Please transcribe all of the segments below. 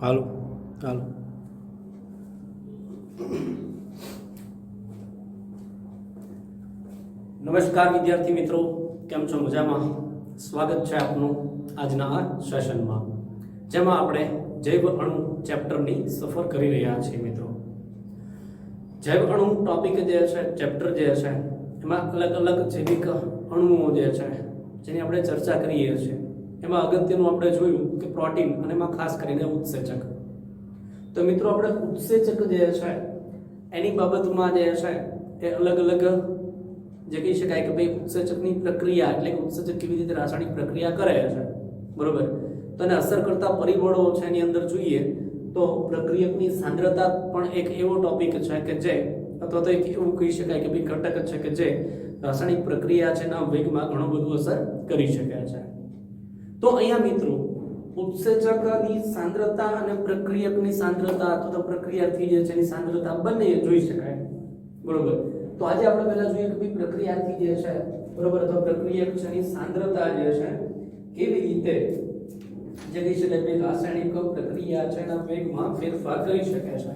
હાલો હાલો નમસ્કાર વિદ્યાર્થી મિત્રો, કેમ છો? મજામાં? સ્વાગત છે આપનું આજના આ સેશનમાં, જેમાં આપણે જૈવ અણુ ચેપ્ટરની સફર કરી રહ્યા છીએ. મિત્રો, જૈવ અણુ ટોપિક જે છે, ચેપ્ટર જે છે, એમાં અલગ અલગ જૈવિક અણુઓ જે છે જેની આપણે ચર્ચા કરીએ છીએ. એમાં અગત્યનું આપણે જોયું કે પ્રોટીન, અને એમાં ખાસ કરીને ઉત્સેચક. તો મિત્રો, આપણે ઉત્સેચક જે છે એની બાબતમાં જે છે એ અલગ અલગ જે કહી શકાય કે ભાઈ ઉત્સેચકની પ્રક્રિયા, એટલે કે ઉત્સેચક કેવી રીતે રાસાયણિક પ્રક્રિયા કરે છે, બરોબર. તો એને અસર કરતા પરિબળો છે એની અંદર જોઈએ તો પ્રક્રિયકની સાંદ્રતા પણ એક એવો ટોપિક છે કે જે, અથવા તો એક એવું કહી શકાય કે ભાઈ ઘટક છે કે જે રાસાયણિક પ્રક્રિયા છે એના વેગમાં ઘણું બધું અસર કરી શકે છે. તો અહીંયા મિત્રો, ઉત્સેચકની સાંદ્રતા અને પ્રક્રિયકની સાંદ્રતા અથવા તો પ્રક્રિયાર્થી જે છે એની સાંદ્રતા બંને જોઈ શકાય, બરોબર. તો આજે આપણે પહેલા જોઈએ કે ભાઈ પ્રક્રિયાર્થી જે છે, બરોબર, અથવા પ્રક્રિયક છે એની સાંદ્રતા જે છે કેવી રીતે જે કહી શકાય કે રાસાયણિક પ્રક્રિયા છે એના વેગમાં ફેરફાર કરી શકે છે.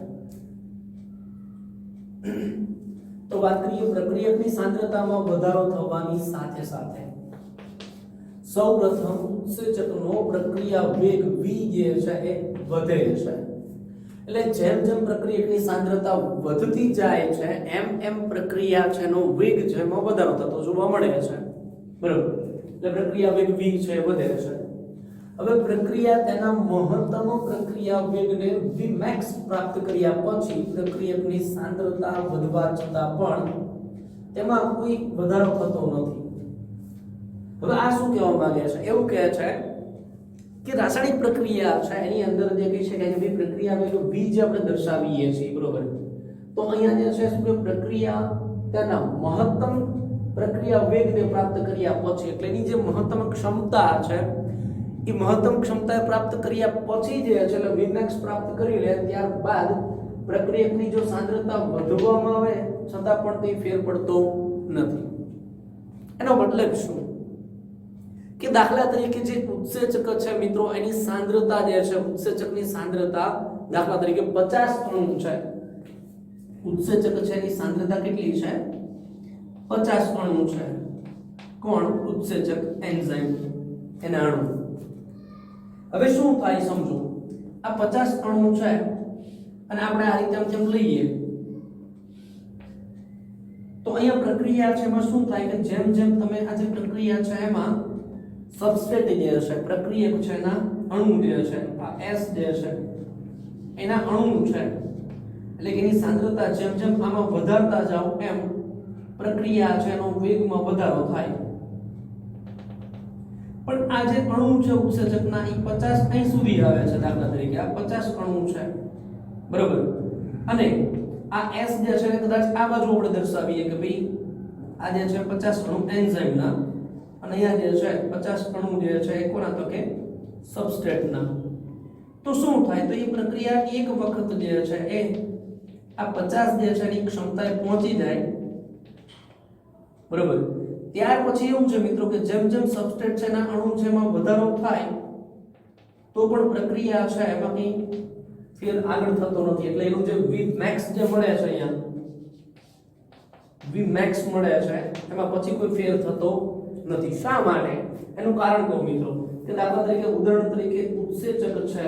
તો વાત કરીએ પ્રક્રિયકની સાંદ્રતામાં વધારો થવાની સાથે સાથે સૌપ્રથમ ઉત્સેચકનો પ્રક્રિયા વેગ v જે છે એ વધે છે. એટલે જેમ જેમ પ્રક્રિયકની સાંદ્રતા વધતી જાય છે એમ એમ પ્રક્રિયા છે એનો વેગ છે એમાં વધારો થતો જોવા મળે છે, બરાબર. એટલે પ્રક્રિયા વેગ v છે વધે છે. હવે પ્રક્રિયા તેના મહત્તમ પ્રક્રિયા વેગને vmax પ્રાપ્ત કર્યા પછી પ્રક્રિયકની સાંદ્રતા વધવા છતાં પણ તેમાં કોઈ વધારો થતો નથી. હવે આ શું કહેવા માંગે છે? એવું કહે છે કે રાસાયણિક પ્રક્રિયા છે એની અંદર જે કહી શકાય કે પ્રક્રિયા વેગ v જે આપણે દર્શાવીએ છીએ, બરોબર. તો અહીંયા જે છે પ્રક્રિયા તેના મહત્તમ પ્રક્રિયા વેગને પ્રાપ્ત કર્યા પછી, એટલે એની જે મહત્તમ ક્ષમતા છે એ મહત્તમ ક્ષમતા પ્રાપ્ત કર્યા પછી જે છે એટલે vmax પ્રાપ્ત કરી લે ત્યારબાદ પ્રક્રિયકની જો સાંદ્રતા વધવામાં આવે છતાં પણ કંઈ ફેર પડતો નથી. એનો મતલબ શું કે દાખલા તરીકે જે ઉત્સેચક છે મિત્રો, એની સાંદ્રતા જે છે, ઉત્સેચકની સાંદ્રતા દાખલા તરીકે 50 અણુ છે. ઉત્સેચક છે એની સાંદ્રતા કેટલી છે? 50 અણુ છે. કોણ? ઉત્સેચક, એન્ઝાઇમ, એના અણુ. હવે શું થાય સમજો, આ 50 અણુ છે અને આપણે આ રીતે જેમ લઈએ તો અહીંયા પ્રક્રિયા છે એમાં શું થાય કે જેમ જેમ તમે આ જે પ્રક્રિયા છે એમાં સબસ્ટ્રેટ જે છે, પ્રક્રિયક છે એના અણુ જે છે, આ S જે છે એના અણુ છે, એટલે કે એની સાંદ્રતા જેમ જેમ આમાં વધારતા જાવ એમ પ્રક્રિયા છે એનો વેગમાં વધારો થાય. પણ આ જે અણુ છે ઉત્સેચકના એ 50 અહીં સુધી આવે છે. દાખલા તરીકે આ 50 અણુ છે, બરોબર. અને આ S જે છે કદાચ આ બાજુ આપણે દર્શાવીએ કે ભાઈ આ જે છે 50 અણુ એન્ઝાઇમના, અને અહીંયા જે છે 50 અણુ જે છે એ કોના? તો કે સબસ્ટ્રેટના. તો શું થાય? તો એ પ્રક્રિયા એક વખત જે છે એ આ 50 જે છે એની ક્ષમતાએ પહોંચી જાય, બરોબર. ત્યાર પછી એવું છે મિત્રો કે જેમ જેમ સબસ્ટ્રેટ છે એના અણુ છે એમાં વધારો થાય તો પણ પ્રક્રિયા છે એમાં કંઈ ફેર આગળ થતો નથી. એટલે એનું જે vmax જે મળે છે, અહીંયા vmax મળે છે એમાં પછી કોઈ ફેર થતો નથી. શા માટે? એનું કારણ કહું મિત્રો કે દાખલા તરીકે ઉદાહરણ તરીકે ઉત્સેચક છે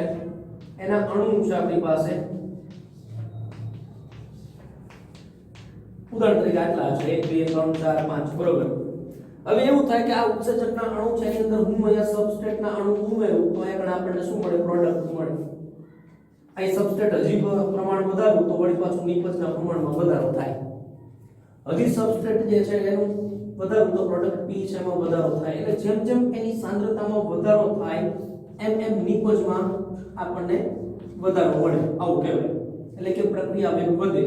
એના અણુ છે આપણી પાસે, ઉદાહરણ તરીકે આટલા છે 1 2 3 4 5, બરોબર. હવે એવું થાય કે આ ઉત્સેચકના અણુ છે એની અંદર હું અહીંયા સબસ્ટ્રેટના અણુ ઉમેરું તો અહીંયા આપણને શું મળે? પ્રોડક્ટ મળે. અહીં સબસ્ટ્રેટ હજી પ્રમાણ વધારું તો વળી પાછું નિપજના પ્રમાણમાં વધારો થાય. હજી સબસ્ટ્રેટ જે છે એનું વધારો તો પ્રોડક્ટ P છે એમાં વધારો થાય. એટલે જેમ જેમ એની સાંદ્રતામાં વધારો થાય એમ એમ નિપજમાં આપણને વધારો મળે, આવું કહેવાય. એટલે કે પ્રક્રિયા વેગ વધે.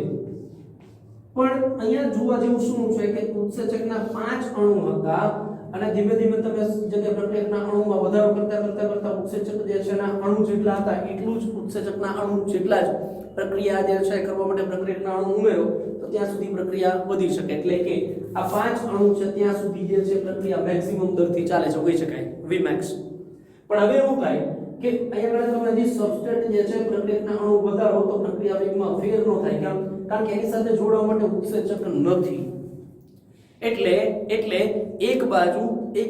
પણ અહીંયા જોવા જેવું શું છે કે ઉત્સેચકના 5 અણુ હતા અને ધીમે ધીમે તમે જે પ્રક્રિયકના અણુમાં વધારો કરતા ઉત્સેચક જે છે એના અણુ જેટલા હતા એટલું જ ઉત્સેચકના અણુ જેટલા જ પ્રક્રિયા જે છે કરવા માટે પ્રક્રિયકના અણુ ઉમેરો તો ત્યાં સુધી પ્રક્રિયા વધી શકે. એટલે કે આ 5 અણુ છે ત્યાં સુધી જે છે પ્રક્રિયા મેક્સિમમ દરથી ચાલે છે, કહી શકાય vmax. પણ હવે એવું થાય કે અહીંયા આગળ તમે હજી સબસ્ટ્રેટ જે છે પ્રક્રિયકના અણુ વધારો તો પ્રક્રિયા વેગમાં ફેર ન થાય કેમ કારણ કે એની સાથે જોડવા માટે ઉત્સેચક નથી એટલે એક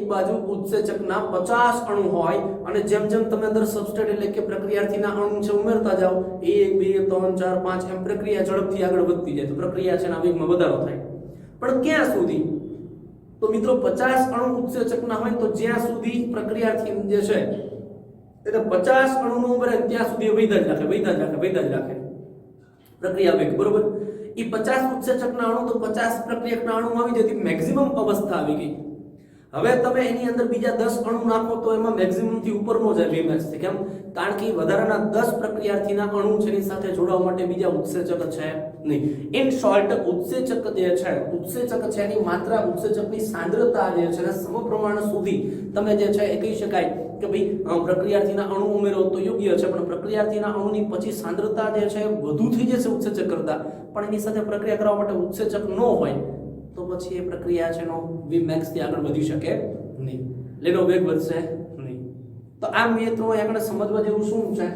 બાજુ ઉત્સેચકના 50 અણુ હોય અને જેમ જેમ તમે અંદર સબસ્ટ્રેટ એટલે કે પ્રક્રિયાર્થીના અણુ છે ઉમેરતા જાઓ 1 2 3 4 5 એમ પ્રક્રિયા ઝડપથી આગળ વધતી જાય તો પ્રક્રિયા છે ના વેગમાં વધારો થાય પણ ક્યાં સુધી તો મિત્રો 50 અણુ ઉત્સેચકના હોય તો જ્યાં સુધી પ્રક્રિયાર્થી જે છે એટલે 50 અણુનો ઉમેરે ત્યાં સુધી વૈધા જ રાખે પ્રક્રિયા વેગ બરોબર ઈ 50 ઉત્સેચકના અણુ તો 50 પ્રક્રિયકના અણુ આવી જતી મેક્સિમમ અવસ્થા આવી ગઈ હવે તમે એની અંદર બીજા 10 અણુ નાખો તો એમાં મેક્સિમમ થી ઉપરનો જાય Vmax થી કેમ કારણ કે વધારાના 10 પ્રક્રિયાર્થીના અણુ છે એની સાથે જોડાવા માટે બીજા ઉત્સેચક છે નહીં ઇન શોર્ટ ઉત્સેચક છે એની માત્રા ઉત્સેચકની સાંદ્રતા જે છે ને સમપ્રમાણ સુધી તમે જે છે એ કહી શકાય કે ભાઈ પ્રક્રિયાર્થીના અણુ ઉમેરો તો યોગ્ય છે પણ પ્રક્રિયાર્થીના અણુની પછી સાંદ્રતા જે છે વધુ થઈ જશે ઉત્સેચક કરતા પણ એની સાથે પ્રક્રિયા કરવા માટે ઉત્સેચક ન હોય તો પછી એ પ્રક્રિયા છે નો Vmax થી આગળ વધી શકે નહીં લેનો વેગ વધશે નહીં તો આ મિત્રો આગળ સમજવા જેવું શું છે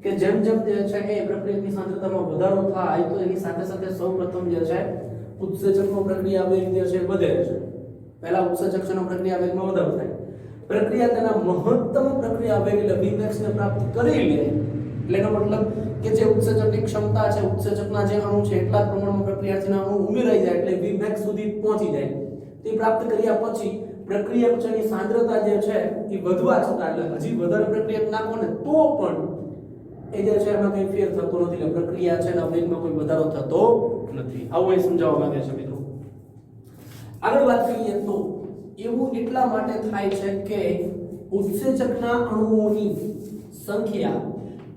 કે જેમ જેમ જે છે એ પ્રક્રિયાની સાંદ્રતામાં વધારો થાય તો એની સાથે સાથે સૌપ્રથમ જે છે ઉત્સેચકનો પ્રક્રિયા વેગ જે છે વધે છે પહેલા ઉત્સેચક છે નો પ્રક્રિયા વેગમાં વધારો થાય પ્રક્રિયા તેના મહત્તમ પ્રક્રિયા વેગ એટલે Vmax ને પ્રાપ્ત કરી લે એટલે એનો મતલબ કે જે ઉત્સેચકની ક્ષમતા છે ઉત્સેચકના જે અણુ છે એટલા જ પ્રમાણમાં પ્રક્રિયાર્થીના અણુ ઉમેરાઈ જાય એટલે Vmax સુધી પહોંચી જાય તે પ્રાપ્ત કર્યા પછી પ્રક્રિયકની સાંદ્રતા જે છે એ વધવા છતાં એટલે હજી વધારે પ્રક્રિયક નાખો ને તો પણ એ જે છે એમાં કંઈ ફેર થતો નથી એટલે પ્રક્રિયા છે એના વેગમાં કોઈ વધારો થતો નથી આવું એ સમજાવવા માંગે છે મિત્રો આગળ વાત કરીએ તો એવું એટલા માટે થાય છે કે ઉત્સેચકના અણુઓની સંખ્યા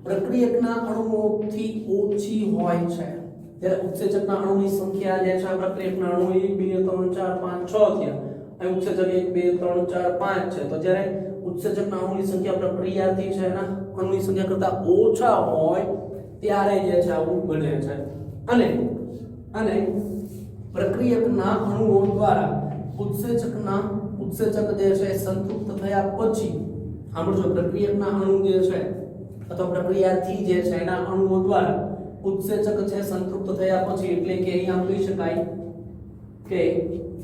પ્રક્રિયકના અણુઓથી ઓછી હોય છે જ્યારે ઉત્સેચકના અણુની સંખ્યા જે છે પ્રક્રિયકના અણુ 1 2 3 4 5 6 થયા અહીં ઉત્સેચક 1 2 3 4 5 છે તો જ્યારે ઉત્સેચકના અણુની સંખ્યા પ્રક્રિયાથી છે એના અણુની સંખ્યા કરતા ઓછા હોય ત્યારે જે છે આવું બને છે અને પ્રક્રિયકના અણુઓ દ્વારા ઉત્સેચક જે છે સંતૃપ્ત થયા પછી સાંભળજો પ્રક્રિયકના અણુ જે છે અથવા પ્રક્રિયાથી જે છે એના અણુઓ દ્વારા ઉત્સેચક છે સંતૃપ્ત થયા પછી એટલે કે અહીંયા કહી શકાય કે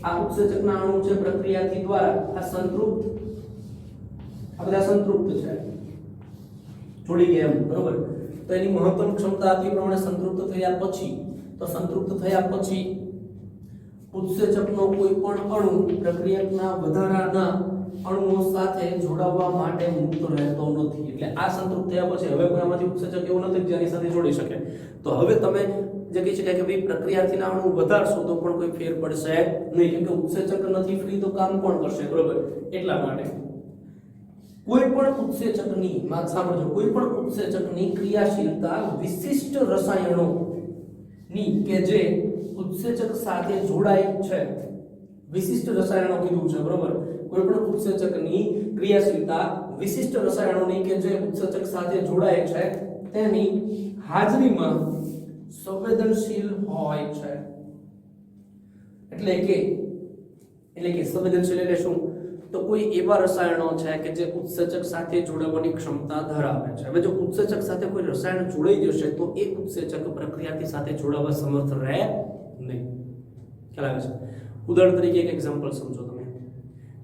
આ ઉત્સેચકના અણુ છે પ્રક્રિયાથી દ્વારા આ બધા સંતૃપ્ત છે જોડી ગયા એમ બરોબર તો એની મહત્તમ ક્ષમતા હતી પ્રમાણે સંતૃપ્ત થયા પછી ઉત્સેચકનો કોઈ પણ અણુ પ્રક્રિયકના વધારાના અણુઓ સાથે જોડાવા માટે મુક્ત રહેતો નથી એટલે આ સંતૃપ્ત થયા પછી હવે કોઈ આમાંથી ઉત્સેચક એવું નથી જેની સાથે જોડી શકે તો હવે તમે જે કહી શકાય કે ભાઈ પ્રક્રિયાર્થીના અણુ વધારશો તો પણ કોઈ ફેર પડશે નહીં કેમ કે ઉત્સેચક નથી ફ્રી તો કામ કોણ કરશે બરોબર એટલા માટે કોઈ પણ ઉત્સેચકની ક્રિયાશીલતા વિશિષ્ટ રસાયણોની કે જે ઉત્સેચક સાથે જોડાય છે વિશિષ્ટ રસાયણો કીધું છે બરોબર કોઈ પણ ઉત્સેચકની ક્રિયાશીલતા વિશિષ્ટ રસાયણોની કે જે ઉત્સેચક સાથે જોડાય છે તેની હાજરીમાં સંવેદનશીલ હોય છે એટલે કે સંવેદનશીલ એટલે શું તો કોઈ એવા રસાયણો છે કે જે ઉત્સેચક સાથે જોડાવાની ક્ષમતા ધરાવે છે હવે જો ઉત્સેચક સાથે કોઈ રસાયણ જોડાઈ જશે તો એ ઉત્સેચક પ્રક્રિયાથી સાથે જોડાવા સમર્થ રહે નહીં ખ્યાલ આવે છે ઉદાહરણ તરીકે એક એક્ઝામ્પલ સમજો તમે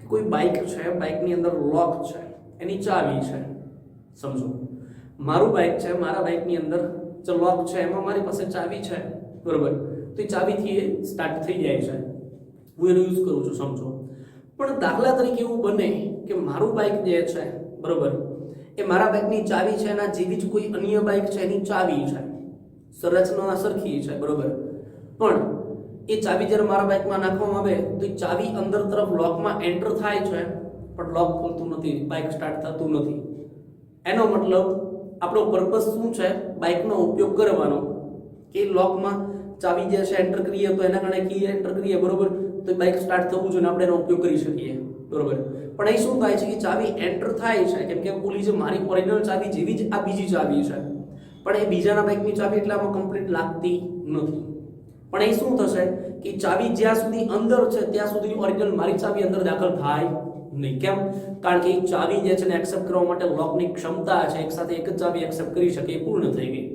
કે કોઈ બાઇક છે બાઇકની અંદર લોક છે એની ચાવી છે સમજો મારું બાઇક છે મારા બાઇકની અંદર જે લોક છે એમાં મારી પાસે ચાવી છે બરોબર તો એ ચાવીથી એ સ્ટાર્ટ થઈ જાય છે હું એનો યુઝ કરું છું સમજો પણ દાખલા તરીકે એવું બને કે મારું બાઇક જે છે બરોબર એ મારા બાઇકની ચાવી છે એના જેવી જ કોઈ અન્ય બાઇક છે એની ચાવી છે સંરચના સરખી છે બરોબર પણ એ ચાવી જ્યારે મારા બાઇકમાં નાખવામાં આવે તો એ ચાવી અંદર તરફ લોકમાં એન્ટર થાય છે પણ લોક ખોલતું નથી બાઇક સ્ટાર્ટ થતું નથી એનો મતલબ આપણો પર્પસ શું છે બાઇકનો ઉપયોગ કરવાનો કે લોકમાં ચાવી જે છે એન્ટર કરીએ તો એના કારણે કી એન્ટર કરીએ બરોબર તો બાઇક સ્ટાર્ટ થવું જોઈએ આપણે એનો ઉપયોગ કરી શકીએ બરોબર પણ અહીં શું થાય છે કે ચાવી એન્ટર થાય છે કેમ કે ઓલી જે મારી ઓરિજિનલ ચાવી જેવી જ આ બીજી ચાવી છે પણ એ બીજાના બાઇકની ચાવી એટલે આમાં કમ્પ્લીટ લાગતી નથી પણ અહીં શું થશે કે ચાવી જ્યાં સુધી અંદર છે ત્યાં સુધી ઓરિજિનલ મારી ચાવી અંદર દાખલ થાય નહીં. કેમ? કારણ કે ચાવી જે છે ને એક્સેપ્ટ કરવા માટે લોકની ક્ષમતા છે, એક સાથે એક જ ચાવી એક્સેપ્ટ કરી શકે, એ પૂર્ણ થઈ ગઈ.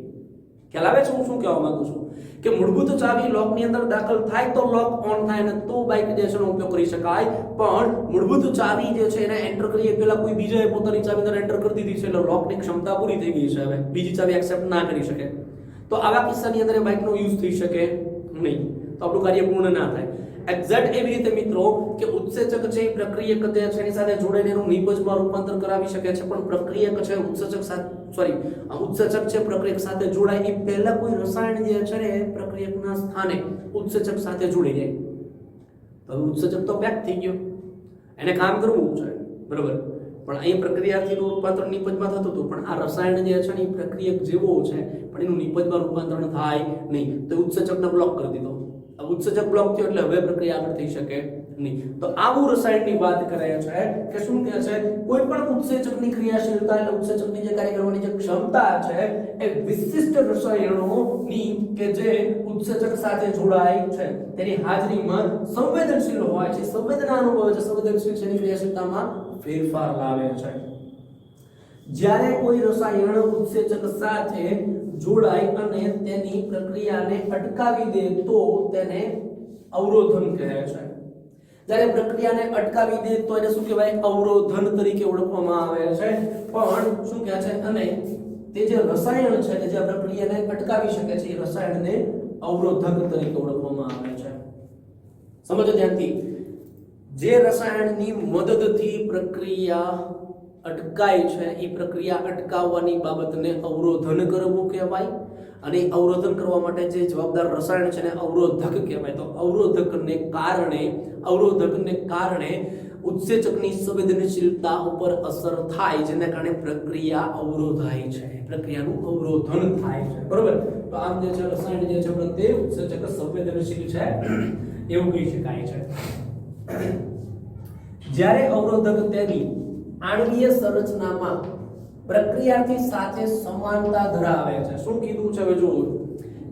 ખ્યાલ આવે છે હું શું કહેવા માંગુ છું? કે મૂળભૂત ચાવી લોકની અંદર દાખલ થાય તો લોક ઓન થાય અને તો બાઇક જે છે એનો ઉપયોગ કરી શકાય, પણ મૂળભૂત ચાવી જે છે એને એન્ટર કરીએ પહેલા કોઈ બીજાએ પોતાની ચાવી અંદર એન્ટર કરી દીધી છે એટલે લોકની ક્ષમતા પૂરી થઈ ગઈ છે, હવે બીજી ચાવી એક્સેપ્ટ ના કરી શકે. તો આવા કિસ્સાની અંદર બાઇકનો યુઝ થઈ શકે નહીં, તો આપણું કાર્ય પૂર્ણ ના થાય. એક્ઝેક્ટ એવી રીતે મિત્રો કે ઉત્સેચક છે એ પ્રક્રિયક જે છે એની સાથે જોડાઈને એનું નિપજમાં રૂપાંતર કરાવી શકે છે, પણ પ્રક્રિયક છે ઉત્સેચક સાથે ઉત્સેચક છે પ્રક્રિયક સાથે જોડાય એ પહેલા કોઈ રસાયણ જે છે ને પ્રક્રિયકના સ્થાને ઉત્સેચક સાથે જોડી જાય. તો ઉત્સેચક તો પેક થઈ ગયો, એને કામ કરવું છે, બરોબર, પણ અહીં પ્રક્રિયાથી રૂપાંતર નિપજમાં થતું હતું, પણ આ રસાયણ જે છે ને એ પ્રક્રિયક જેવો છે પણ એનું નિપજમાં રૂપાંતર થાય નહીં, તો ઉત્સેચકને બ્લોક કરી દીધો. ઉત્સેચક બ્લોક થયો એટલે હવે પ્રક્રિયા આગળ થઈ શકે નહીં. તો આવું રસાયણની વાત કરે છે કે શું કહે છે, કોઈ પણ ઉત્સેચકની ક્રિયાશીલતા એટલે ઉત્સેચકની જે કાર્ય કરવાની જે ક્ષમતા છે એ વિશિષ્ટ રસાયણોની કે જે ઉત્સેચક સાથે જોડાય છે તેની હાજરીમાં સંવેદનશીલ હોય છે, સંવેદના અનુભવે છે, સંવેદનશીલ છે, એની ક્રિયાશીલતામાં ફેરફાર લાવે છે. જ્યારે કોઈ રસાયણ ઉત્સેચક સાથે જોડાય અને તેની પ્રક્રિયાને અટકાવી દે તો તેને અવરોધન કહે છે. જ્યારે પ્રક્રિયાને અટકાવી દે તો એને શું કહેવાય? અવરોધન તરીકે ઓળખવામાં આવે છે. પણ શું કહે છે, અને તે જે રસાયણ છે કે જે પ્રક્રિયાને અટકાવી શકે છે એ રસાયણને અવરોધક તરીકે ઓળખવામાં આવે છે. સમજો ધ્યાનથી, જે રસાયણની મદદથી પ્રક્રિયા અટકાય છે એ પ્રક્રિયા અટકાવવાની બાબતને અવરોધન કરવું કહેવાય, અને અવરોધન કરવા માટે જે જવાબદાર રસાયણ છે ને અવરોધક કહેવાય. તો અવરોધકને કારણે ઉત્સેચકની સંવેદનશીલતા ઉપર અસર થાય, જેને કારણે પ્રક્રિયા અવરોધાય છે, પ્રક્રિયાનું અવરોધન થાય છે, બરોબર. તો આમ જે છે રસાયણ જે છે તે ઉત્સેચક સંવેદનશીલ છે એવું કહી શકાય છે. જ્યારે અવરોધક તેની આણ્વીય સંરચનામાં પ્રક્રિયાથી સાથે સમાનતા ધરાવે છે. શું કીધું છે હવે જુઓ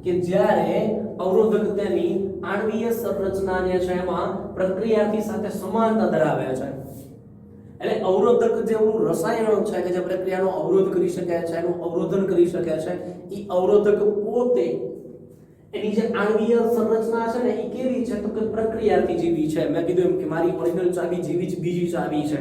કે જ્યારે અવરોધક તેની આણ્વીય સંરચના જે છે એમાં પ્રક્રિયાથી સાથે સમાનતા ધરાવે છે, એટલે અવરોધક જેવું રસાયણ છે કે જે પ્રક્રિયાનો અવરોધ કરી શકે છે, એનું અવરોધન કરી શકે છે, એ અવરોધક પોતે એની જે આણ્વીય સંરચના છે ને એ કેવી છે તો કે પ્રક્રિયાથી જેવી છે. મેં કીધું એમ કે મારી ઓરિજિનલ ચાવી જેવી જ બીજી ચાવી છે,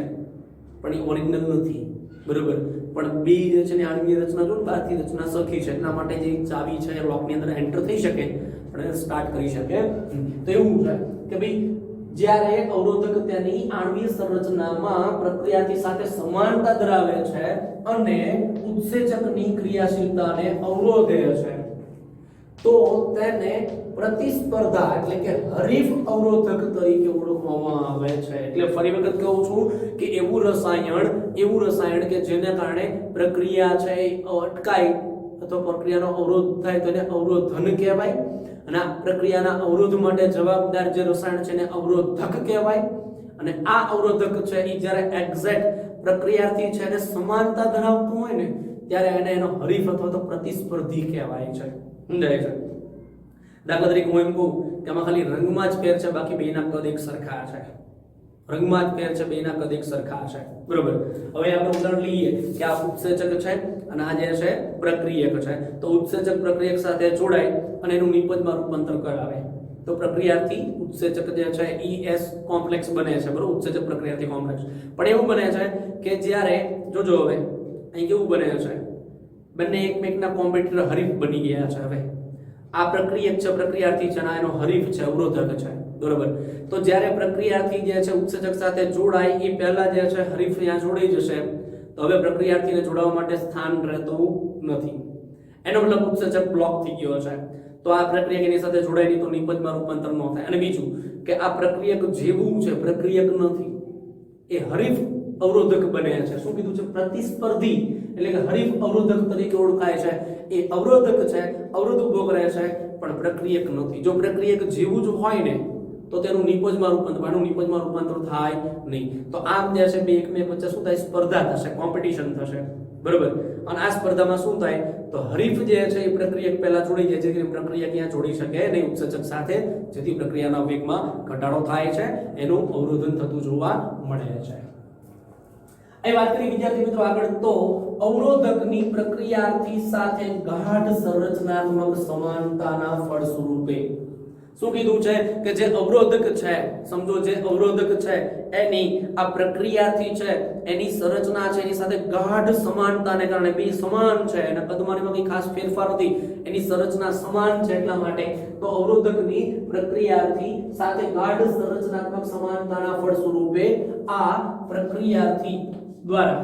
પણ એ ઓરિજિનલ નથી, બરોબર. પણ બે જે છે ને આણ્વીય રચના જો બહારથી રચના સરખી છે, એટલા માટે જે ચાવી છે એ લોકની અંદર એન્ટર થઈ શકે પણ એને સ્ટાર્ટ કરી શકે. તો એવું છે કે ભાઈ જ્યારે અવરોધક તેની આણ્વીય સંરચનામાં પ્રક્રિયાથી સાથે સમાનતા ધરાવે છે અને ઉત્સેચકની ક્રિયાશીલતાને અવરોધે છે તો તેને પ્રતિસ્પર્ધા એટલે કે હરીફ અવરોધક તરીકે ઓળખવામાં આવે છે. એટલે ફરી વખત કહું છું કે એવું રસાયણ કે જેને કારણે પ્રક્રિયા છે એ અટકાય અથવા પ્રક્રિયાનો અવરોધ થાય તો એને અવરોધન કહેવાય, અને આ પ્રક્રિયાના અવરોધ માટે જવાબદાર જે રસાયણ છે એને અવરોધક કહેવાય. અને આ અવરોધક છે એ જ્યારે એક્ઝેક્ટ પ્રક્રિયાથી છે એને સમાનતા ધરાવતું હોય ને ત્યારે એને એનો હરીફ અથવા તો પ્રતિસ્પર્ધી કહેવાય છે. સમજાય છે? દાખલા તરીકે હું એમ કહું કે આમાં ખાલી રંગમાં જ ફેર છે, બાકી બેના કદ એક સરખા છે. રંગમાં જ ફેર છે, બેના કદ એક સરખા છે, બરોબર. હવે આપણે ઉદાહરણ લઈએ કે આ ઉત્સેચક છે અને આ જે છે પ્રક્રિયક છે. તો ઉત્સેચક પ્રક્રિયક સાથે જોડાય અને એનું નિપજમાં રૂપાંતર કરાવે તો પ્રક્રિયાથી ઉત્સેચક જે છે ES કોમ્પ્લેક્સ બને છે, બરોબર. ઉત્સેચક પ્રક્રિયાથી કોમ્પ્લેક્સ પણ એવું બને છે કે જ્યારે જોજો હવે અહીં કેવું બને છે, બંને એકમેકના કોમ્પિટિટર હરીફ બની ગયા છે. હવે આ પ્રક્રિયક છે, પ્રક્રિયાર્થી છે, અને એનો હરીફ છે, અવરોધક છે, બરોબર. તો જ્યારે પ્રક્રિયાર્થી જે છે ઉત્સેચક સાથે જોડાય એ પહેલા જે છે હરીફ ત્યાં જોડાઈ જશે, તો હવે પ્રક્રિયાર્થીને જોડાવા માટે સ્થાન રહેતું નથી. એનો મતલબ ઉત્સેચક બ્લોક થઈ ગયો છે, તો આ પ્રક્રિયક એની સાથે જોડાય નહીં તો નિપજમાં રૂપાંતર ન થાય. અને બીજું કે આ પ્રક્રિયક જેવું છે, પ્રક્રિયક નથી, એ હરીફ અવરોધક બને છે. શું કીધું છે? પ્રતિસ્પર્ધી એટલે કે હરીફ અવરોધક તરીકે ઓળખાય છે. એ અવરોધક છે, અવરોધ ઉભો કરે છે, પણ પ્રક્રિયક નથી. જો પ્રક્રિયક જેવું જ હોય ને તો તેનું નિપજમાં રૂપાંતર થાય નહીં. તો આમ જે છે બે એકમેક વચ્ચે શું થાય? સ્પર્ધા થશે, કોમ્પિટિશન થશે, બરોબર. અને આ સ્પર્ધામાં શું થાય તો હરીફ જે છે એ પ્રક્રિયક પહેલા જોડી જાય, જેથી પ્રક્રિયા ક્યાં જોડી શકે નહીં ઉત્સેચક સાથે, જેથી પ્રક્રિયાના વેગમાં ઘટાડો થાય છે, એનું અવરોધન થતું જોવા મળે છે. અહીં વાત કરી વિદ્યાર્થી મિત્રો આગળ તો અવરોધકની પ્રક્રિયાર્થી સાથે ગાઢ સંરચનાત્મક સમાનતાના ફળ સ્વરૂપે શું કીધું છે કે જે અવરોધક છે, સમજો જે અવરોધક છે એની આ પ્રક્રિયાથી છે એની સંરચના છે એની સાથે ગાઢ સમાનતાને કારણે બે સમાન છે અને કદમાં કઈ ખાસ ફેરફાર નથી, એની સંરચના સમાન છે એટલા માટે તો અવરોધકની પ્રક્રિયાથી સાથે ગાઢ સંરચનાત્મક સમાનતાના ફળ સ્વરૂપે આ પ્રક્રિયાથી દ્વારા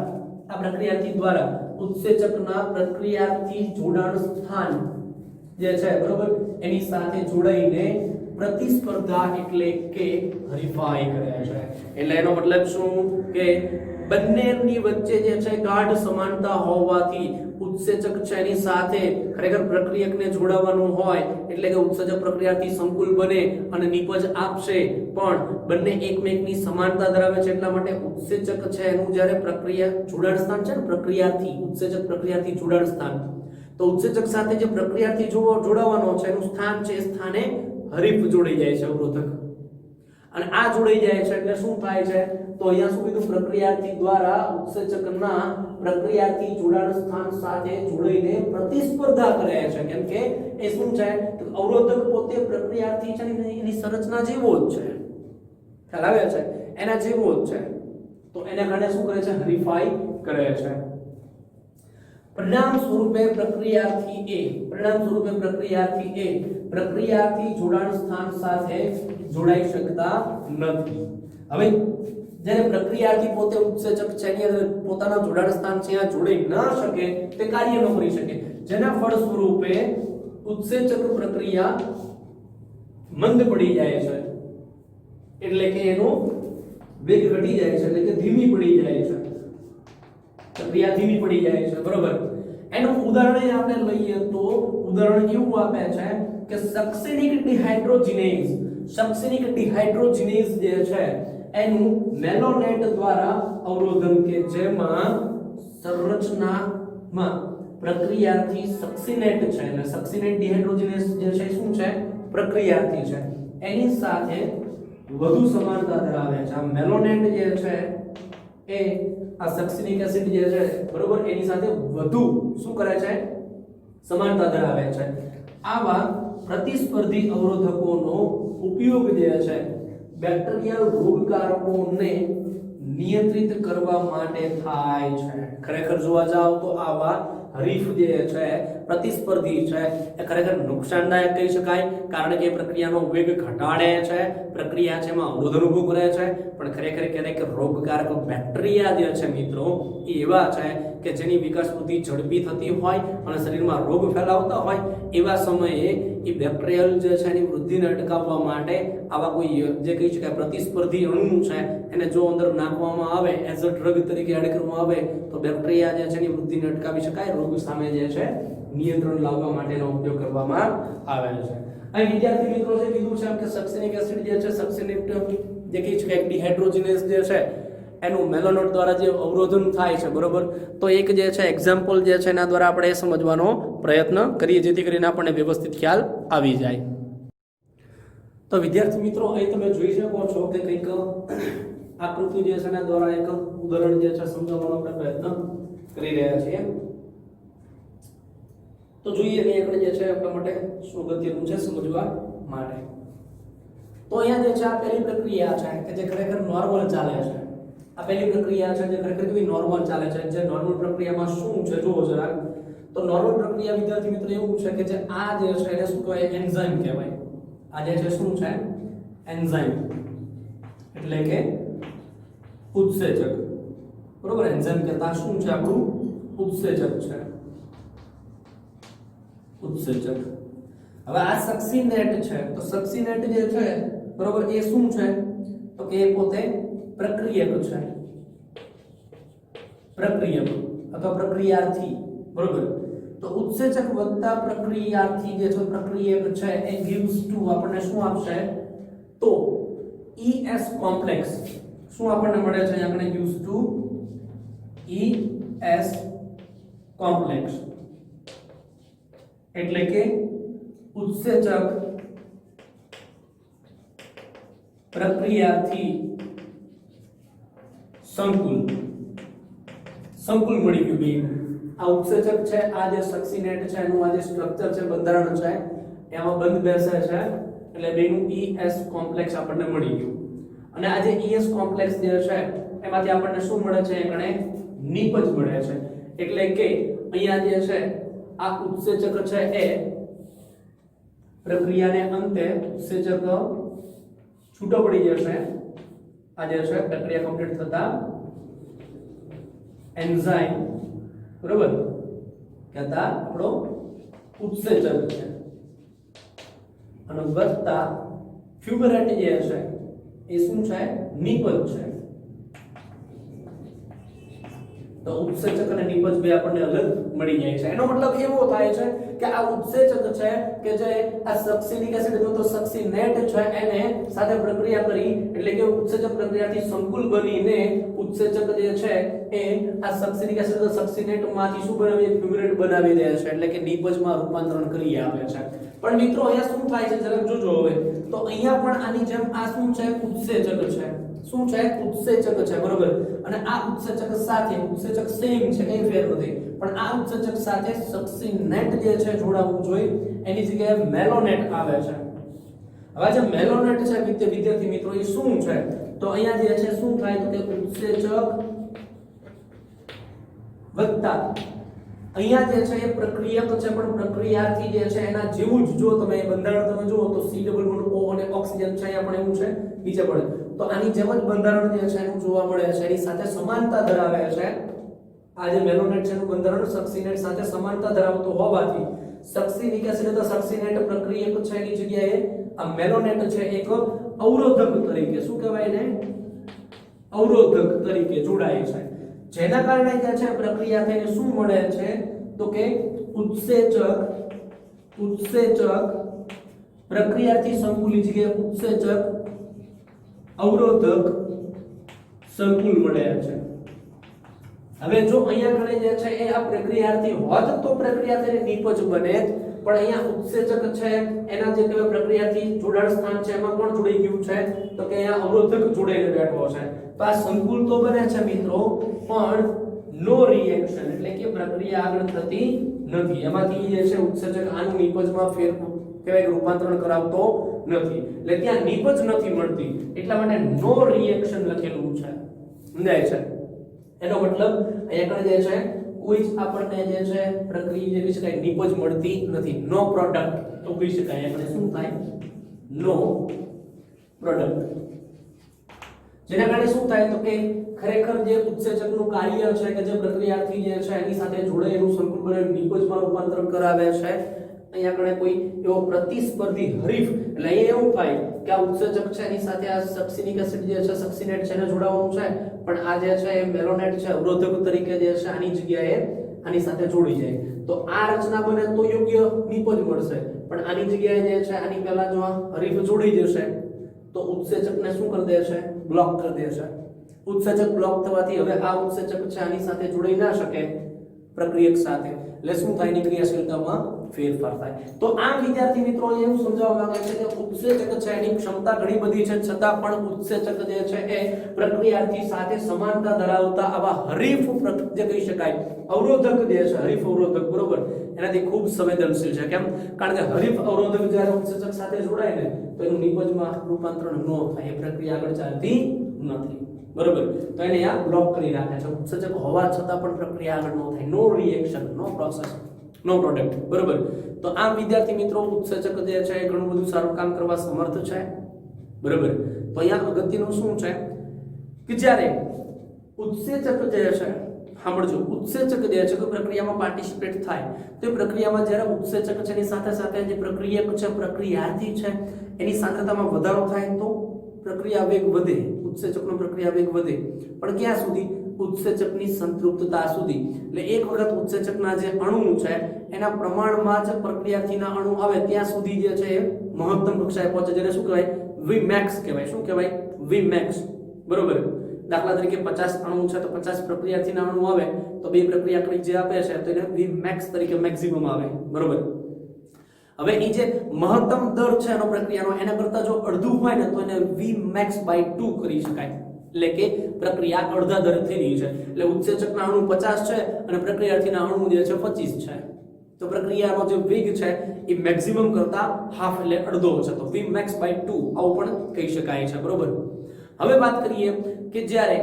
ઉત્સેચકના પ્રક્રિયાથી જોડાણ સ્થાન જે છે બરોબર એની સાથે જોડાઈને પ્રતિસ્પર્ધા એટલે કે હરીફાઈ કરે છે। એટલે એનો મતલબ શું કે બંનેની વચ્ચે જે છે ગાઢ સમાનતા હોવાથી ઉત્સેચક છે એની સાથે ખરેખર પ્રક્રિયકને જોડાવાનું હોય એટલે કે ઉત્સેચક પ્રક્રિયાથી સંકુલ બને અને નિપજ આપશે, પણ બંને એકમેકની સમાનતા ધરાવે છે એટલા માટે ઉત્સેચક છે એનું જ્યારે પ્રક્રિયા જોડાણ સ્થાન છે ને પ્રક્રિયાથી ઉત્સેચક પ્રક્રિયાથી જોડાણ સ્થાન, તો ઉત્સેચક સાથે જે પ્રક્રિયાથી જોડાવાનો છે એનું સ્થાન છે એ સ્થાને હરીફ જોડાઈ જાય છે અવરોધક, અને આ જોડાઈ જાય છે એટલે શું થાય છે તો અહીંયા શું કીધું પ્રક્રિયાથી દ્વારા ઉત્સેચકના પ્રક્રિયાથી જોડાણ સ્થાન સાથે જોડાઈને પ્રતિસ્પર્ધા કરે છે, કેમ કે એ શું છે તો અવરોધક પોતે પ્રક્રિયાથી છે એની સંરચના જેવો જ છે, ખ્યાલ આવે છે એના જેવો જ છે, તો એના કારણે શું કરે છે હરીફાઈ કરે છે। પરિણામ સ્વરૂપે પ્રક્રિયાથી જોડાણ સ્થાન સાથે જોડાઈ શકતા નથી। હવે જ્યારે પ્રક્રિયાથી પોતે ઉત્સેચક છે એની અંદર પોતાના જોડાણ સ્થાન છે આ જોડાઈ ન શકે, તે કાર્ય ન કરી શકે, જેના ફળ સ્વરૂપે ઉત્સેચક પ્રક્રિયા મંદ પડી જાય છે, એટલે કે એનો વેગ ઘટી જાય છે, એટલે કે ધીમી પડી જાય છે, પ્રક્રિયા ધીમી પડી જાય છે બરોબર। એનું ઉદાહરણ આપણે લઈએ તો ઉદાહરણ એવું આપે છે કે સક્સિનિક ડિહાઇડ્રોજિનેઝ જે છે એનું મેલોનેટ દ્વારા અવરોધન કે જેમાં સંરચનામાં પ્રક્રિયાથી સક્સિનેટ છે એટલે સક્સિનેટ ડિહાઇડ્રોજિનેઝ જે છે શું છે પ્રક્રિયાથી છે એની સાથે વધુ સમાનતા ધરાવે છે। આ મેલોનેટ જે છે એ આ સક્સિનિક એસિડ જે છે બરોબર એની સાથે વધુ શું કરે છે સમાનતા ધરાવે છે। આવા પ્રતિસ્પર્ધી અવરોધકોનો ઉપયોગ જે છે બેક્ટેરિયલ રોગકારકોને નિયંત્રિત કરવા માટે થાય છે। ખરેખર જોવા જાવ તો આવા હરીફ જે છે પ્રતિસ્પર્ધી છે એ ખરેખર નુકસાનદાયક કહી શકાય, કારણ કે પ્રક્રિયાનો વેગ ઘટાડે છે, પ્રક્રિયા છે એમાં અવરોધન ઊભું કરે છે, પણ ખરેખર ક્યારેક રોગકારક બેક્ટેરિયા જે છે મિત્રો એ એવા છે કે જેની વિકાસ વૃદ્ધિ ઝડપી થતી હોય અને શરીરમાં રોગ ફેલાવતા હોય, એવા સમયે એ બેક્ટેરિયલ જે છે એની વૃદ્ધિને અટકાવવા માટે આવા કોઈ જે કહી શકાય પ્રતિસ્પર્ધી અણુ છે એને જો અંદર નાખવામાં આવે એઝ અ ડ્રગ તરીકે એડ કરવામાં આવે તો બેક્ટેરિયા જે છે એની વૃદ્ધિને અટકાવી શકાય, રોગ સામે જે છે નિયંત્રણ લાવવા માટેનો ઉપયોગ કરવામાં આવે છે। અહીં વિદ્યાર્થી મિત્રો જે કીધું છે કે સક્સિનિક એસિડ જે છે સક્સિનેટ જે કહી શકાય ડિહાઇડ્રોજિનેઝ જે છે એનું મેલોનેટ દ્વારા જે અવરોધન થાય છે બરોબર, તો એક જે છે એક્ઝામ્પલ જે છે એના દ્વારા આપણે સમજવાનો પ્રયત્ન કરીએ જેથી કરીને આપણને વ્યવસ્થિત ખ્યાલ આવી જાય। તો વિદ્યાર્થી મિત્રો અહીં તમે જોઈ શકો છો કે કંઈક આકૃતિ જે છે એના દ્વારા એક ઉદાહરણ જે છે સમજાવવાનો આપણે પ્રયત્ન કરી રહ્યા છીએ। તો જોઈએ કે આપણે જે છે આપણા માટે શું અગત્યનું છે સમજવા માટે। તો અહીંયા જે છે આ પહેલી પ્રક્રિયા છે કે જે ખરેખર નોર્મલ ચાલે છે, આ પહેલી પ્રક્રિયા છે જે ખરેખર કેવી નોર્મલ ચાલે છે। જે નોર્મલ પ્રક્રિયામાં શું છે જોવો જરાક, તો નોર્મલ પ્રક્રિયા વિદ્યાર્થી મિત્રો એવું છે કે જે આ જે છે એને શું કહેવાય એન્ઝાઇમ કહેવાય। આ જે છે શું છે એન્ઝાઇમ એટલે કે ઉત્સેચક બરોબર, એન્ઝાઇમ કહેતા શું છે આપણું ઉત્સેચક છે, ઉત્સેચક। હવે આ સક્સિનેટ છે તો સક્સિનેટ જે છે બરોબર એ શું છે તો કે એ પોતે પ્રક્રિયક છે, પ્રક્રિયક અથવા પ્રક્રિયાર્થી બરોબર। તો ઉત્સેચક વત્તા પ્રક્રિયાર્થી જે છે પ્રક્રિયક છે એ gives to આપણને શું આપશે તો ES કોમ્પ્લેક્સ શું આપણને મળે છે આપણને gives to ES કોમ્પ્લેક્સ એટલે કે ઉત્સેચક પ્રક્રિયાથી સંકુલ સંકુલ મળી ગયું બેનું. આ ઉત્સેચક છે, આ જે સક્સિનેટ છે એનું આ જે સ્ટ્રક્ચર છે, બંધારણ છે, એમાં બંધ બેસે છે એટલે બેનું ES કોમ્પ્લેક્સ આપણને મળી ગયું. અને આ જે ES કોમ્પ્લેક્સ જે છે એમાંથી આપણને શું મળે છે? એકને નિપજ મળે છે. એટલે કે અહીંયા જે છે આ ઉત્સેચક છે એ પ્રક્રિયાને અંતે ઉત્સેચક છૂટો પડી જશે. આ જે છે પ્રક્રિયા કમ્પ્લીટ થતા એન્ઝાઇમ, બરોબર, કહેતા આપણો ઉત્સેચક છે. અને વત્તા ફ્યુમરેટ જે છે એ શું છે? નિપજ છે. તો ઉત્સેચક અને નિપજ બે આપણને અલગ મળી જાય છે. એનો મતલબ એવો થાય છે કે આ ઉત્સેચક છે કે જે આ સક્સિનિક એસિડ અથવા તો સક્સિનેટ છે એને સાથે પ્રક્રિયા કરી એટલે કે ઉત્સેચક પ્રક્રિયાથી સંકુલ બનીને ઉત્સેચક જે છે એ આ સક્સિનિક એસિડ અથવા સક્સિનેટ માંથી શું બનાવી દે? ફ્યુમરેટ બનાવી દે છે. એટલે કે નિપજમાં રૂપાંતરણ કરી આપે છે. પણ મિત્રો અહીંયા શું થાય છે જરાક જોજો હવે. તો અહીંયા પણ આની જેમ આ શું છે? ઉત્સેચક છે. શું છે? ઉત્સેચક છે, બરોબર. અને આ ઉત્સેચક સાથે ઉત્સેચક સેમ છે, કઈ ફેર નથી, પણ આ ઉત્સેચક સાથે સક્સિનેટ જે છે જોડાવવું જોઈએ. એની જગ્યાએ મેલોનેટ આવે છે. હવે જે મેલોનેટ છે વિદ્યાર્થી મિત્રો એ શું છે? તો અહીંયા જે છે શું થાય તો કે ઉત્સેચક વત્તા અહીંયા જે છે એ પ્રક્રિયક છે, પણ પ્રક્રિયાથી જે છે એના જેવું જ જો તમે બંધારણ તમે જુઓ તો C++O અને ઓક્સિજન છે અહીંયા પણ એવું છે નીચે પડે. તો આની જેમ જ બંધારણ જે છે એનું જોવા મળે છે. એની સાથે સમાનતા ધરાવે છે. આ જે મેલોનેટ છે એનું બંધારણ સક્સિનેટ સાથે સમાનતા ધરાવતું હોવાથી સક્સિનિક એસિડ અથવા સક્સિનેટ પ્રક્રિયક છે એની જગ્યાએ આ મેલોનેટ છે એક અવરોધક તરીકે, શું કહેવાય એને? અવરોધક તરીકે જોડાય છે. જેના કારણે જે છે પ્રક્રિયા થઈને શું મળે છે તો કે ઉત્સેચક પ્રક્રિયાથી સંકુલિત જગ્યાએ ઉત્સેચક અવરોધક સંકુલ મળે છે. હવે જો અહીંયા ગણે જે છે એ આ પ્રક્રિયાથી હોત તો પ્રક્રિયા થઈને નિપજ બને, પણ અહીંયા ઉત્સેચક છે એના જે કહેવાય પ્રક્રિયાથી જોડાણ સ્થાન છે એમાં કોણ જોડાઈ ગયું છે તો કે અહીંયા અવરોધક જોડાઈને બેઠો છે. તો આ સંકુલ તો બને છે મિત્રો, પણ નો રિએક્શન એટલે કે પ્રક્રિયા આગળ થતી નથી. એમાંથી જે છે ઉત્સેચક આનું નિપજમાં ફેર કહેવાય રૂપાંતરણ કરાવતો નથી. એટલે ત્યાં નિપજ નથી મળતી, એટલા માટે નો રિએક્શન લખેલું છે. સમજાય છે? એનો મતલબ અહીંયા કણે જે છે કોઈ જ આપણને જે છે પ્રક્રિયા જે કહી શકાય નિપજ મળતી નથી. નો પ્રોડક્ટ તો કહી શકાય. આપણે શું થાય? નો પ્રોડક્ટ. જેના કારણે શું થાય તો કે ખરેખર જે ઉત્સેચકનું કાર્ય છે કે જે પ્રક્રિયાથી જે છે એની સાથે જોડાયેલું સંકુલ બને નિપજમાં રૂપાંતરણ કરાવે છે. અહીંયા કણે કોઈ એવો પ્રતિસ્પર્ધી હરીફ એટલે અહીંયા એવું થાય કે આ ઉત્સેચક છે એની સાથે આ સક્સિનિક એસિડ જે છે સક્સિનેટ છે એને જોડાવવાનું છે, પણ આ જે છે એ મેલોનેટ છે અવરોધક તરીકે જે છે આની જગ્યાએ આની સાથે જોડી જાય તો આ રચના બને તો યોગ્ય નિપજ મળશે. પણ આની જગ્યાએ જે છે આની પહેલા જો હરીફ જોડી જશે તો ઉત્સેચકને શું કરી દે છે? બ્લોક કરી દે છે. ઉત્સેચક બ્લોક થવાથી હવે આ ઉત્સેચક છે આની સાથે જોડાઈ ના શકે પ્રક્રિયક સાથે, એટલે શું થાય? ની ક્રિયાશીલતામાં ફેરફાર થાય. તો આ વિદ્યાર્થી મિત્રો એવું સમજાવવા માંગે છે કે ઉત્સેચક છે એની ક્ષમતા ઘણી બધી છે, છતાં પણ ઉત્સેચક જે છે એ પ્રક્રિયાર્થી સાથે સમાનતા ધરાવતા આવા હરીફ જે કહી શકાય અવરોધક જે છે હરીફ અવરોધક, બરોબર, એનાથી ખૂબ સંવેદનશીલ છે. કેમ? કારણ કે હરીફ અવરોધક જ્યારે ઉત્સેચક સાથે જોડાય ને તો એનું નિપજમાં રૂપાંતરણ ન થાય, એ પ્રક્રિયા આગળ ચાલતી નથી, બરોબર. તો એને આ બ્લોક કરી રાખે છે. ઉત્સેચક હોવા છતાં પણ પ્રક્રિયા આગળ ન થાય, નો રિએક્શન, નો પ્રોસેસ, નો પ્રોડક્ટ, બરોબર. તો આમ વિદ્યાર્થી મિત્રો ઉત્સેચક જે છે એ ઘણું બધું સારું કામ કરવા સમર્થ છે, બરોબર. તો અહીંયા અગત્યનું શું છે કે જ્યારે ઉત્સેચક જે છે, સાંભળજો, ઉત્સેચક જે છે કોઈ પ્રક્રિયામાં પાર્ટિસિપેટ થાય તો એ પ્રક્રિયામાં જ્યારે ઉત્સેચક છે એની સાથે સાથે જે પ્રક્રિયક છે પ્રક્રિયાર્થી છે એની સાંદ્રતામાં વધારો થાય તો પ્રક્રિયા વેગ વધે, ઉત્સેચકનો પ્રક્રિયા વેગ વધે, પણ ક્યાં સુધી? ઉત્સેચકની સંતૃપ્તતા સુધી. એટલે એક વખત ઉત્સેચકના જે અણુ છે એના પ્રમાણમાં જ પ્રક્રિયાર્થીના અણુ આવે ત્યાં સુધી જે છે એ મહત્તમ કક્ષાએ પહોંચે, જેને શું કહેવાય? Vmax કહેવાય. શું કહેવાય? Vmax, બરોબર. દાખલા તરીકે 50 અણુ છે તો 50 પ્રક્રિયાર્થીના અણુ આવે તો બે પ્રક્રિયા કરી જે આપે છે તો એને Vmax તરીકે મેક્સિમમ આવે, બરોબર. હવે એ જે મહત્તમ દર છે એનો પ્રક્રિયાનો એના કરતા જો અડધું હોય ને તો એને Vmax/2 કરી શકાય. એટલે કે પ્રક્રિયા અડધા દરે થઈ રહી છે, એટલે ઉત્સેચકના અણુ 50 છે અને પ્રક્રિયાર્થીના અણુ જે છે 25 છે, તો પ્રક્રિયાનો જે વેગ છે એ મેક્સિમમ કરતા હાફ એટલે અડધો છે, તો v max by 2 આવું પણ કહી શકાય છે, બરોબર। હવે વાત કરીએ કે જ્યારે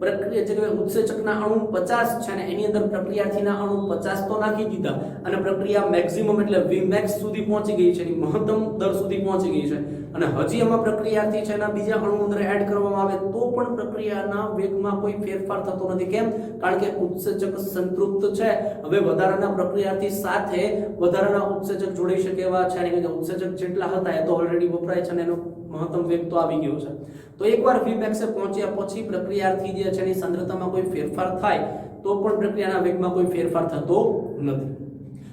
પ્રક્રિયા જે ઉત્સેચકના અણુ 50 છે ને એની અંદર પ્રક્રિયાર્થીના અણુ 50 તો નાખી દીધા અને પ્રક્રિયા મેક્સિમમ એટલે v max સુધી પહોંચી ગઈ છે, એની મહત્તમ દર સુધી પહોંચી ગઈ છે અને હજી એમાં પ્રક્રિયાર્થી છે એના બીજા અણુ અંદર એડ કરવામાં આવે તો પણ પ્રક્રિયાના વેગમાં કોઈ ફેરફાર થતો નથી। કેમ? કારણ કે ઉત્સેચક સંતૃપ્ત છે। હવે વધારાના પ્રક્રિયાર્થી સાથે વધારાના ઉત્સેચક જોડાઈ શકે એવા છે, કારણ કે ઉત્સેચક જેટલા હતા એ તો ઓલરેડી વપરાય છે અને એનો મહત્તમ વેગ તો આવી ગયો છે, તો એકવાર Vmax એ પહોંચ્યા પછી પ્રક્રિયાર્થી જે છે એની સાંદ્રતામાં કોઈ ફેરફાર થાય તો પણ પ્રક્રિયાના વેગમાં કોઈ ફેરફાર થતો નથી।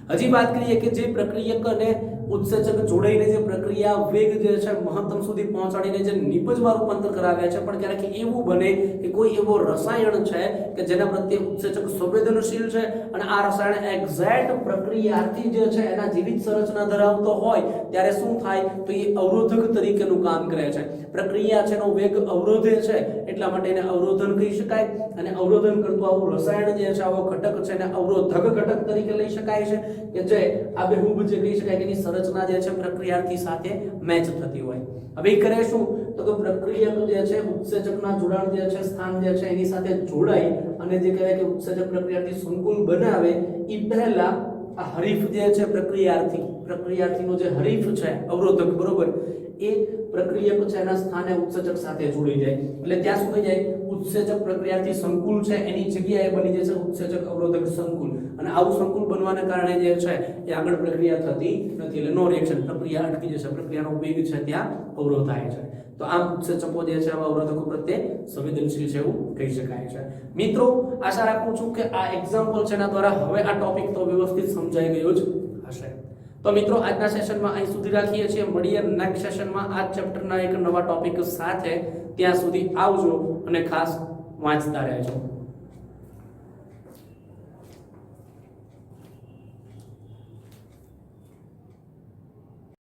હજી વાત કરીએ કે જે પ્રક્રિયક અને ઉત્સેચક જોડાઈને જે પ્રક્રિયા વેગ જે છે મહત્તમ સુધી પહોંચાડીને જે નિપજમાં રૂપાંતર કરાવ્યા છે, પણ ક્યારેક એવું બને કે કોઈ એવો રસાયણ છે કે જેના પ્રત્યે ઉત્સેચક સંવેદનશીલ છે અને આ રસાયણ એક્ઝેક્ટ પ્રક્રિયાર્થી જે છે એના જીવિત સંરચના ધરાવતો હોય ત્યારે શું થાય તો એ અવરોધક તરીકેનું કામ કરે છે। પ્રક્રિયા છે એનો વેગ અવરોધે છે એટલા માટે એને અવરોધન કહી શકાય અને અવરોધન કરતું આવું રસાયણ જે છે આવો ઘટક છે એને અવરોધક ઘટક તરીકે લઈ શકાય છે કે જે આબેહૂબ જે કહી શકાય કે એની સંરચના જે છે પ્રક્રિયાર્થી સાથે મેચ થતી હોય। હવે એ કરે શું તો કે પ્રક્રિયક જે છે ઉત્સેચકના જોડાણ જે છે સ્થાન જે છે એની સાથે જોડાઈ અને જે કહેવાય કે ઉત્સેચક પ્રક્રિયાર્થી સંકુલ બનાવે એ પહેલા આ હરીફ જે છે પ્રક્રિયાર્થીનો જે હરીફ છે અવરોધક, બરોબર, એ પ્રક્રિયક છે એના સ્થાને ઉત્સેચક સાથે જોડી જાય એટલે ત્યાં શું થઈ જાય ઉત્સેચક પ્રક્રિયાર્થી સંકુલ છે એની જગ્યાએ બની જાય છે ઉત્સેચક અવરોધક સંકુલ અને આવું સંકુલ બનવાને કારણે જે છે એ આગળ પ્રક્રિયા થતી નથી એટલે નો રિએક્શન, પ્રક્રિયા અટકી જશે, પ્રક્રિયાનો વેગ છે ત્યાં અવરોધાય છે। તો આમ ઉત્સેચકો જે છે આવા અવરોધકો પ્રત્યે સંવેદનશીલ છે એવું કહી શકાય છે। મિત્રો આશા રાખું છું કે આ એક્ઝામ્પલ છે એના દ્વારા હવે આ ટોપિક તો વ્યવસ્થિત સમજાઈ ગયો જ હશે। તો મિત્રો આજના સેશનમાં અહીં સુધી રાખીએ છીએ, મળીએ નેક્સ્ટ સેશનમાં આ ચેપ્ટરના એક નવા ટોપિક સાથે, ત્યાં સુધી આવજો અને ખાસ વાંચતા રહેજો।